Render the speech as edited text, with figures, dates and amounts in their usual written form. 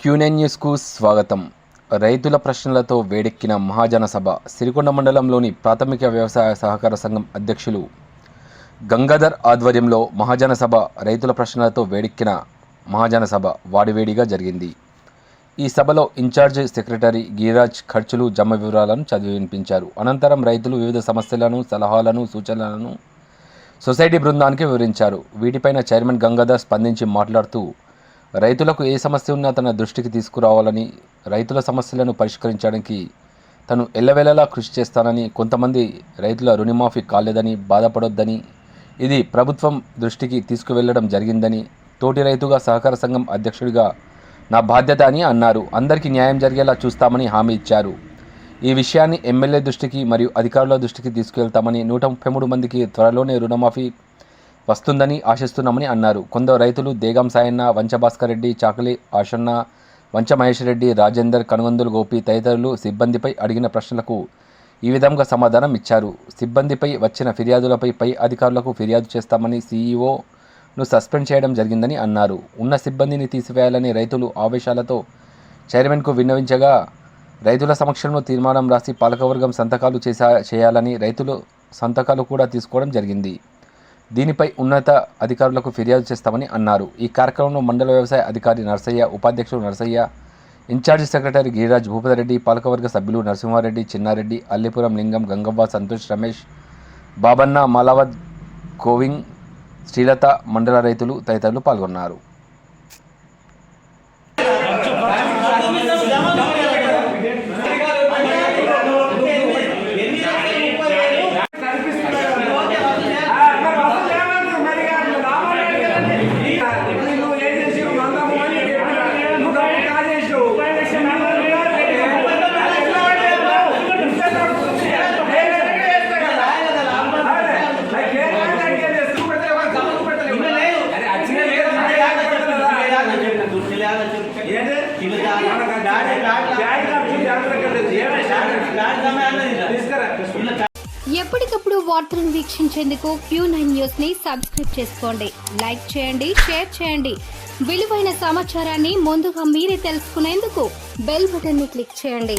Q9 న్యూస్కు స్వాగతం. రైతుల ప్రశ్నలతో వేడెక్కిన మహాజన సభ. సిరికొండ మండలంలోని ప్రాథమిక వ్యవసాయ సహకార సంఘం అధ్యక్షులు గంగాధర్ ఆధ్వర్యంలో మహాజన సభ. రైతుల ప్రశ్నలతో వేడెక్కిన మహాజన సభ వాడివేడిగా జరిగింది. ఈ సభలో ఇన్ఛార్జ్ సెక్రటరీ గిరిరాజ్ ఖర్చులు జమ వివరాలను చదివి వినిపించారు. అనంతరం రైతులు వివిధ సమస్యలను, సలహాలను, సూచనలను సొసైటీ బృందానికి వివరించారు. వీటిపైన చైర్మన్ గంగాధర్ స్పందించి మాట్లాడుతూ, రైతులకు ఏ సమస్య ఉన్నా తన దృష్టికి తీసుకురావాలని, రైతుల సమస్యలను పరిష్కరించడానికి తను ఎల్లవేళలా కృషి చేస్తానని, కొంతమంది రైతుల రుణమాఫీ కాలేదని బాధపడొద్దని, ఇది ప్రభుత్వం దృష్టికి తీసుకువెళ్లడం జరిగిందని, తోటి రైతుగా సహకార సంఘం అధ్యక్షుడిగా నా బాధ్యత అని అన్నారు. అందరికీ న్యాయం జరిగేలా చూస్తామని హామీ ఇచ్చారు. ఈ విషయాన్ని ఎమ్మెల్యే దృష్టికి మరియు అధికారుల దృష్టికి తీసుకువెళ్తామని, 133 మందికి త్వరలోనే రుణమాఫీ వస్తుందని ఆశిస్తున్నామని అన్నారు. కొందరు రైతులు దేగం సాయన్న, వంచ భాస్కర్ రెడ్డి, చాకలి ఆశన్న, వంచ మహేష్ రెడ్డి, రాజేందర్, కనుగొందుల గోపి తదితరులు సిబ్బందిపై అడిగిన ప్రశ్నలకు ఈ విధంగా సమాధానం ఇచ్చారు. సిబ్బందిపై వచ్చిన ఫిర్యాదులపై పై అధికారులకు ఫిర్యాదు చేస్తామని, సీఈఓను సస్పెండ్ చేయడం జరిగిందని అన్నారు. ఉన్న సిబ్బందిని తీసివేయాలని రైతులు ఆవేశాలతో చైర్మన్కు విన్నవించగా, రైతుల సమక్షంలో తీర్మానం రాసి పాలకవర్గం సంతకాలు చేయాలని రైతులు సంతకాలు కూడా తీసుకోవడం జరిగింది. దీనిపై ఉన్నత అధికారులకు ఫిర్యాదు చేస్తామని అన్నారు. ఈ కార్యక్రమంలో మండల వ్యవసాయ అధికారి నర్సయ్య, ఉపాధ్యక్షుడు నర్సయ్య, ఇన్ఛార్జి సెక్రటరీ గిరిరాజ్ భూపతిరెడ్డి, పాలకవర్గ సభ్యులు నరసింహారెడ్డి, చిన్నారెడ్డి, అల్లిపురం లింగం, గంగవ్వ, సంతోష్, రమేష్, బాబన్న, మాలావత్, గోవింద్, శ్రీలత, మండల రైతులు తదితరులు పాల్గొన్నారు. ఎప్పటికప్పుడు వార్తలను వీక్షించేందుకు Q9 న్యూస్ ని సబ్స్క్రైబ్ చేసుకోండి. లైక్ చేయండి, షేర్ చేయండి. విలువైన సమాచారాన్ని ముందుగా మీరే తెలుసుకునేందుకు బెల్ బటన్ ని క్లిక్ చేయండి.